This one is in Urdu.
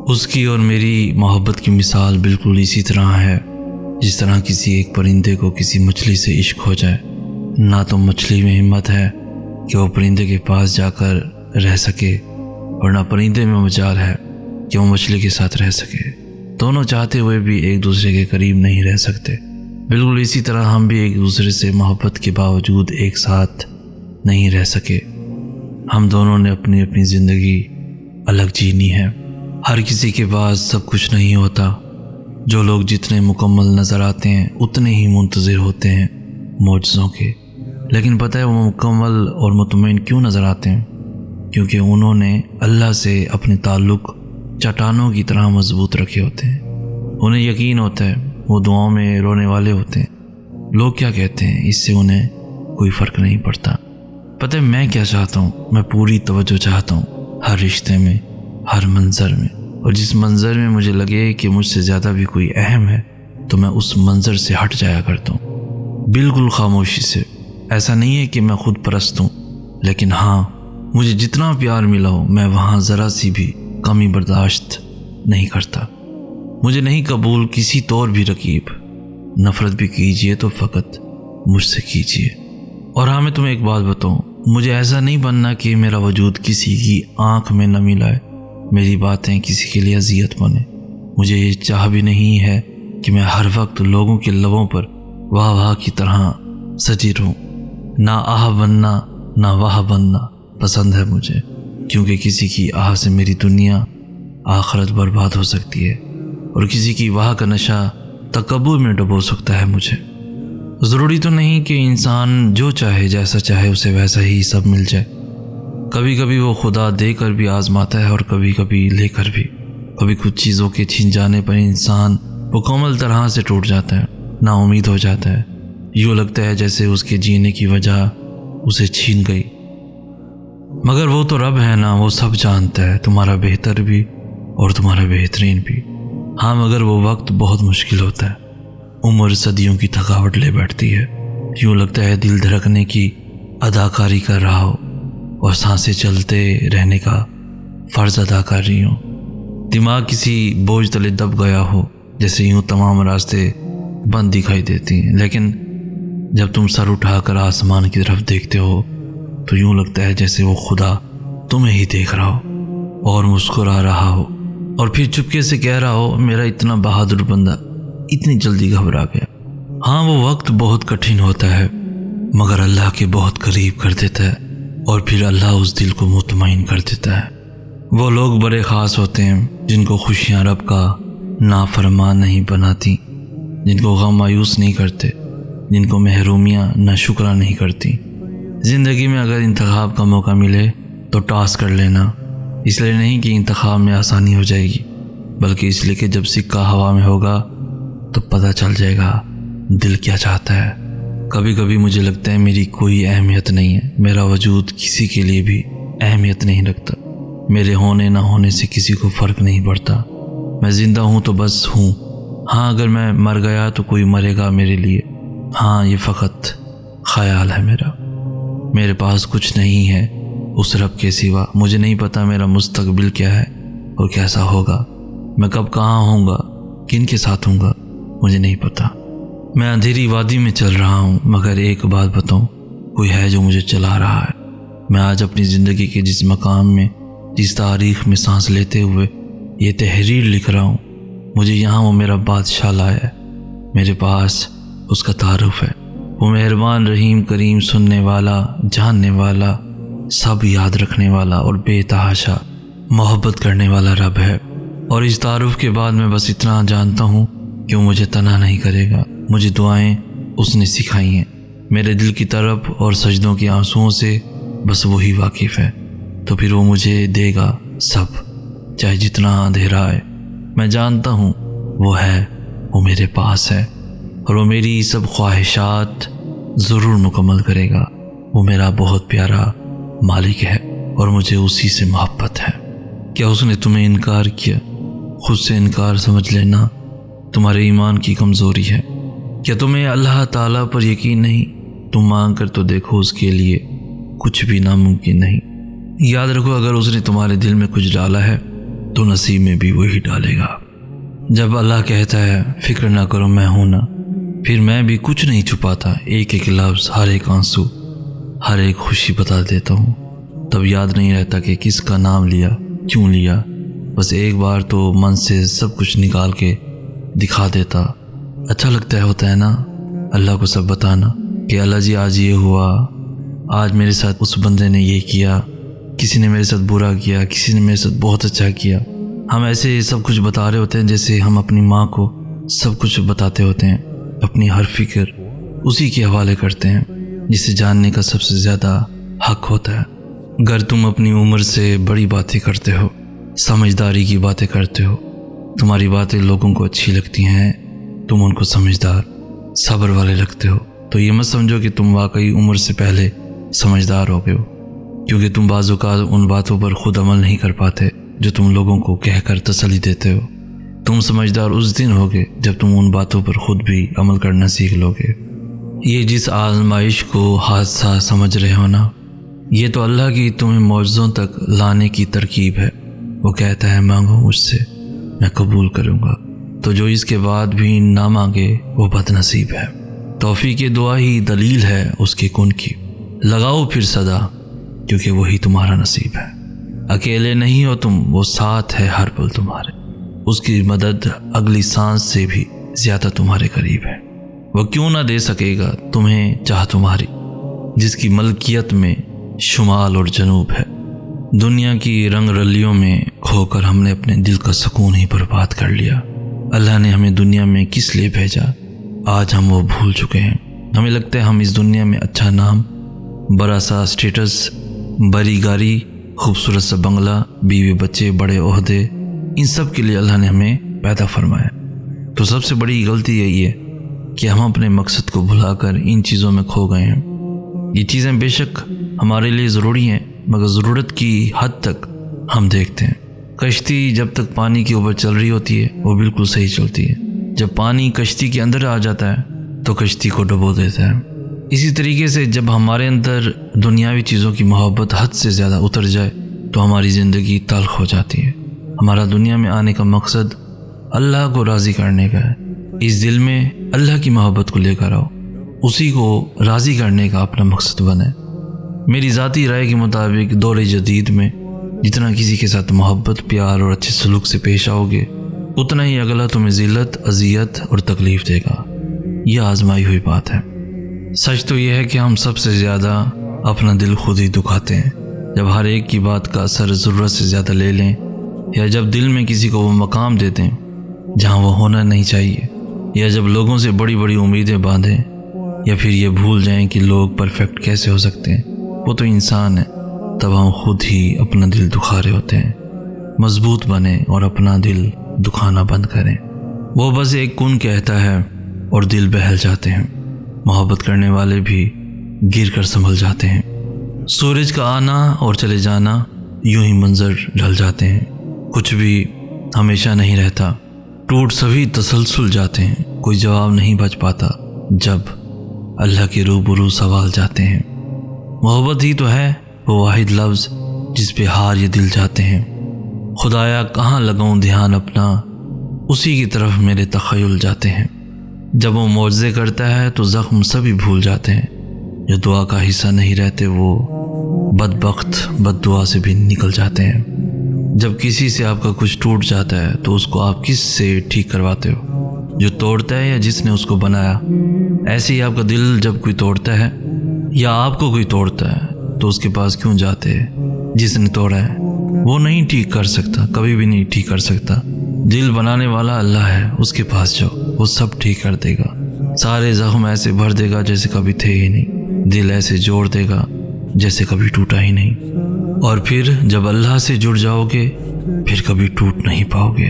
اس کی اور میری محبت کی مثال بالکل اسی طرح ہے جس طرح کسی ایک پرندے کو کسی مچھلی سے عشق ہو جائے۔ نہ تو مچھلی میں ہمت ہے کہ وہ پرندے کے پاس جا کر رہ سکے، اور نہ پرندے میں مجال ہے کہ وہ مچھلی کے ساتھ رہ سکے۔ دونوں چاہتے ہوئے بھی ایک دوسرے کے قریب نہیں رہ سکتے۔ بالکل اسی طرح ہم بھی ایک دوسرے سے محبت کے باوجود ایک ساتھ نہیں رہ سکے۔ ہم دونوں نے اپنی اپنی زندگی الگ جینی ہے۔ ہر کسی کے پاس سب کچھ نہیں ہوتا۔ جو لوگ جتنے مکمل نظر آتے ہیں اتنے ہی منتظر ہوتے ہیں معجزوں کے۔ لیکن پتہ ہے وہ مکمل اور مطمئن کیوں نظر آتے ہیں؟ کیونکہ انہوں نے اللہ سے اپنے تعلق چٹانوں کی طرح مضبوط رکھے ہوتے ہیں۔ انہیں یقین ہوتا ہے وہ دعاؤں میں رونے والے ہوتے ہیں۔ لوگ کیا کہتے ہیں اس سے انہیں کوئی فرق نہیں پڑتا۔ پتہ ہے میں کیا چاہتا ہوں؟ میں پوری توجہ چاہتا ہوں ہر رشتے میں، ہر منظر میں، اور جس منظر میں مجھے لگے کہ مجھ سے زیادہ بھی کوئی اہم ہے تو میں اس منظر سے ہٹ جایا کرتا ہوں، بالکل خاموشی سے۔ ایسا نہیں ہے کہ میں خود پرست ہوں، لیکن ہاں مجھے جتنا پیار ملا ہو میں وہاں ذرا سی بھی کمی برداشت نہیں کرتا۔ مجھے نہیں قبول کسی طور بھی رقیب۔ نفرت بھی کیجئے تو فقط مجھ سے کیجئے۔ اور ہاں میں تمہیں ایک بات بتاؤں، مجھے ایسا نہیں بننا کہ میرا وجود کسی کی آنکھ میں نمی لائے، میری باتیں کسی کے لیے اذیت بنے۔ مجھے یہ چاہ بھی نہیں ہے کہ میں ہر وقت لوگوں کے لبوں پر واہ واہ کی طرح سجی رہوں۔ نہ آہ بننا نہ واہ بننا پسند ہے مجھے، کیونکہ کسی کی آہ سے میری دنیا آخرت برباد ہو سکتی ہے، اور کسی کی واہ کا نشہ تکبر میں ڈبو سکتا ہے مجھے۔ ضروری تو نہیں کہ انسان جو چاہے جیسا چاہے اسے ویسا ہی سب مل جائے۔ کبھی کبھی وہ خدا دے کر بھی آزماتا ہے اور کبھی کبھی لے کر بھی۔ کبھی کچھ چیزوں کے چھن جانے پر انسان مکمل طرح سے ٹوٹ جاتا ہے، نا امید ہو جاتا ہے۔ یوں لگتا ہے جیسے اس کے جینے کی وجہ اسے چھین گئی۔ مگر وہ تو رب ہے نا، وہ سب جانتا ہے، تمہارا بہتر بھی اور تمہارا بہترین بھی۔ ہاں مگر وہ وقت بہت مشکل ہوتا ہے۔ عمر صدیوں کی تھکاوٹ لے بیٹھتی ہے۔ یوں لگتا ہے دل دھڑکنے کی اداکاری کر رہا ہو اور سانسیں چلتے رہنے کا فرض ادا کر رہی ہوں۔ دماغ کسی بوجھ تلے دب گیا ہو، جیسے یوں تمام راستے بند دکھائی دیتی ہیں۔ لیکن جب تم سر اٹھا کر آسمان کی طرف دیکھتے ہو تو یوں لگتا ہے جیسے وہ خدا تمہیں ہی دیکھ رہا ہو اور مسکرا رہا ہو، اور پھر چپکے سے کہہ رہا ہو میرا اتنا بہادر بندہ اتنی جلدی گھبرا گیا۔ ہاں وہ وقت بہت کٹھن ہوتا ہے، مگر اللہ کے بہت قریب کر دیتا ہے، اور پھر اللہ اس دل کو مطمئن کر دیتا ہے۔ وہ لوگ بڑے خاص ہوتے ہیں جن کو خوشیاں رب کا نافرمان نہیں بناتی، جن کو غم مایوس نہیں کرتے، جن کو محرومیاں ناشکرا نہیں کرتی۔ زندگی میں اگر انتخاب کا موقع ملے تو ٹاس کر لینا، اس لیے نہیں کہ انتخاب میں آسانی ہو جائے گی، بلکہ اس لیے کہ جب سکہ ہوا میں ہوگا تو پتہ چل جائے گا دل کیا چاہتا ہے۔ کبھی کبھی مجھے لگتا ہے میری کوئی اہمیت نہیں ہے، میرا وجود کسی کے لیے بھی اہمیت نہیں رکھتا، میرے ہونے نہ ہونے سے کسی کو فرق نہیں پڑتا۔ میں زندہ ہوں تو بس ہوں۔ ہاں اگر میں مر گیا تو کوئی مرے گا میرے لیے۔ ہاں یہ فقط خیال ہے میرا۔ میرے پاس کچھ نہیں ہے اس رب کے سوا۔ مجھے نہیں پتا میرا مستقبل کیا ہے اور کیسا ہوگا، میں کب کہاں ہوں گا، کن کے ساتھ ہوں گا، مجھے نہیں پتا۔ میں اندھیری وادی میں چل رہا ہوں، مگر ایک بات بتاؤں، کوئی ہے جو مجھے چلا رہا ہے۔ میں آج اپنی زندگی کے جس مقام میں، جس تاریخ میں سانس لیتے ہوئے یہ تحریر لکھ رہا ہوں، مجھے یہاں وہ میرا بادشاہ لایا ہے۔ میرے پاس اس کا تعارف ہے۔ وہ مہربان، رحیم، کریم، سننے والا، جاننے والا، سب یاد رکھنے والا اور بے تحاشا محبت کرنے والا رب ہے۔ اور اس تعارف کے بعد میں بس اتنا جانتا ہوں کہ وہ مجھے تنہا نہیں کرے گا۔ مجھے دعائیں اس نے سکھائی ہیں، میرے دل کی طرف اور سجدوں کے آنسوؤں سے بس وہی واقف ہے، تو پھر وہ مجھے دے گا سب، چاہے جتنا اندھیرا ہے۔ میں جانتا ہوں وہ ہے، وہ میرے پاس ہے، اور وہ میری سب خواہشات ضرور مکمل کرے گا۔ وہ میرا بہت پیارا مالک ہے اور مجھے اسی سے محبت ہے۔ کیا اس نے تمہیں انکار کیا؟ خود سے انکار سمجھ لینا تمہارے ایمان کی کمزوری ہے۔ کیا تمہیں اللہ تعالیٰ پر یقین نہیں؟ تم مانگ کر تو دیکھو، اس کے لیے کچھ بھی ناممکن نہیں۔ یاد رکھو اگر اس نے تمہارے دل میں کچھ ڈالا ہے تو نصیب میں بھی وہی ڈالے گا۔ جب اللہ کہتا ہے فکر نہ کرو میں ہوں نا، پھر میں بھی کچھ نہیں چھپاتا، ایک ایک لفظ، ہر ایک آنسو، ہر ایک خوشی بتا دیتا ہوں، تب یاد نہیں رہتا کہ کس کا نام لیا، کیوں لیا، بس ایک بار تو من سے سب کچھ نکال کے دکھا دیتا۔ اچھا لگتا ہوتا ہے نا اللہ کو سب بتانا کہ اللہ جی آج یہ ہوا، آج میرے ساتھ اس بندے نے یہ کیا، کسی نے میرے ساتھ برا کیا، کسی نے میرے ساتھ بہت اچھا کیا۔ ہم ایسے سب کچھ بتا رہے ہوتے ہیں جیسے ہم اپنی ماں کو سب کچھ بتاتے ہوتے ہیں، اپنی ہر فکر اسی کے حوالے کرتے ہیں جسے جاننے کا سب سے زیادہ حق ہوتا ہے۔ اگر تم اپنی عمر سے بڑی باتیں کرتے ہو، سمجھداری کی باتیں کرتے ہو، تمہاری باتیں لوگوں کو اچھی لگتی ہیں، تم ان کو سمجھدار، صبر والے لگتے ہو، تو یہ مت سمجھو کہ تم واقعی عمر سے پہلے سمجھدار ہو گئے ہو، کیونکہ تم بعض اوقات ان باتوں پر خود عمل نہیں کر پاتے جو تم لوگوں کو کہہ کر تسلی دیتے ہو۔ تم سمجھدار اس دن ہوگے جب تم ان باتوں پر خود بھی عمل کرنا سیکھ لوگے۔ یہ جس آزمائش کو حادثہ سمجھ رہے ہو نا، یہ تو اللہ کی تمہیں معجزوں تک لانے کی ترکیب ہے۔ وہ کہتا ہے مانگو مجھ سے میں قبول کروں گا، تو جو اس کے بعد بھی نہ مانگے وہ بد نصیب ہے۔ توفیق دعا ہی دلیل ہے اس کے کن کی، لگاؤ پھر صدا کیونکہ وہی تمہارا نصیب ہے۔ اکیلے نہیں ہو تم، وہ ساتھ ہے ہر پل تمہارے، اس کی مدد اگلی سانس سے بھی زیادہ تمہارے قریب ہے۔ وہ کیوں نہ دے سکے گا تمہیں چاہ تمہاری، جس کی ملکیت میں شمال اور جنوب ہے۔ دنیا کی رنگ رلیوں میں کھو کر ہم نے اپنے دل کا سکون ہی برباد کر لیا۔ اللہ نے ہمیں دنیا میں کس لیے بھیجا، آج ہم وہ بھول چکے ہیں۔ ہمیں لگتا ہے ہم اس دنیا میں اچھا نام، بڑا سا اسٹیٹس، بڑی گاڑی، خوبصورت سا بنگلہ، بیوی بچے، بڑے عہدے، ان سب کے لیے اللہ نے ہمیں پیدا فرمایا۔ تو سب سے بڑی غلطی یہی ہے کہ ہم اپنے مقصد کو بھلا کر ان چیزوں میں کھو گئے ہیں۔ یہ چیزیں بے شک ہمارے لیے ضروری ہیں، مگر ضرورت کی حد تک ہم دیکھتے ہیں۔ کشتی جب تک پانی کے اوپر چل رہی ہوتی ہے وہ بالکل صحیح چلتی ہے، جب پانی کشتی کے اندر آ جاتا ہے تو کشتی کو ڈبو دیتا ہے۔ اسی طریقے سے جب ہمارے اندر دنیاوی چیزوں کی محبت حد سے زیادہ اتر جائے تو ہماری زندگی تلخ ہو جاتی ہے۔ ہمارا دنیا میں آنے کا مقصد اللہ کو راضی کرنے کا ہے۔ اس دل میں اللہ کی محبت کو لے کر آؤ، اسی کو راضی کرنے کا اپنا مقصد بنے۔ میری ذاتی رائے کے مطابق دور جدید میں جتنا کسی کے ساتھ محبت، پیار اور اچھے سلوک سے پیش آؤ گے، اتنا ہی اگلا تمہیں ذلت، اذیت اور تکلیف دے گا۔ یہ آزمائی ہوئی بات ہے۔ سچ تو یہ ہے کہ ہم سب سے زیادہ اپنا دل خود ہی دکھاتے ہیں۔ جب ہر ایک کی بات کا اثر ضرورت سے زیادہ لے لیں، یا جب دل میں کسی کو وہ مقام دے دیں جہاں وہ ہونا نہیں چاہیے، یا جب لوگوں سے بڑی بڑی امیدیں باندھیں، یا پھر یہ بھول جائیں کہ لوگ پرفیکٹ کیسے ہو سکتے ہیں، وہ تو انسان ہے، تب ہم خود ہی اپنا دل دکھا رہے ہوتے ہیں۔ مضبوط بنیں اور اپنا دل دکھانا بند کریں۔ وہ بس ایک کن کہتا ہے اور دل بہل جاتے ہیں۔ محبت کرنے والے بھی گر کر سنبھل جاتے ہیں۔ سورج کا آنا اور چلے جانا یوں ہی منظر ڈھل جاتے ہیں، کچھ بھی ہمیشہ نہیں رہتا، ٹوٹ سبھی تسلسل جاتے ہیں، کوئی جواب نہیں بچ پاتا جب اللہ کے روبرو سوال جاتے ہیں۔ محبت ہی تو ہے وہ واحد لفظ جس پہ ہار یہ دل جاتے ہیں۔ خدایا کہاں لگاؤں دھیان اپنا، اسی کی طرف میرے تخیل جاتے ہیں۔ جب وہ معجزے کرتا ہے تو زخم سبھی بھول جاتے ہیں، جو دعا کا حصہ نہیں رہتے وہ بدبخت بد دعا سے بھی نکل جاتے ہیں۔ جب کسی سے آپ کا کچھ ٹوٹ جاتا ہے تو اس کو آپ کس سے ٹھیک کرواتے ہو، جو توڑتا ہے یا جس نے اس کو بنایا؟ ایسے ہی آپ کا دل جب کوئی توڑتا ہے یا آپ کو کوئی توڑتا ہے تو اس کے پاس کیوں جاتے ہیں؟ جس نے توڑا ہے وہ نہیں ٹھیک کر سکتا، کبھی بھی نہیں ٹھیک کر سکتا۔ دل بنانے والا اللہ ہے، اس کے پاس جاؤ، وہ سب ٹھیک کر دے گا۔ سارے زخم ایسے بھر دے گا جیسے کبھی تھے ہی نہیں، دل ایسے جوڑ دے گا جیسے کبھی ٹوٹا ہی نہیں، اور پھر جب اللہ سے جڑ جاؤ گے پھر کبھی ٹوٹ نہیں پاؤ گے۔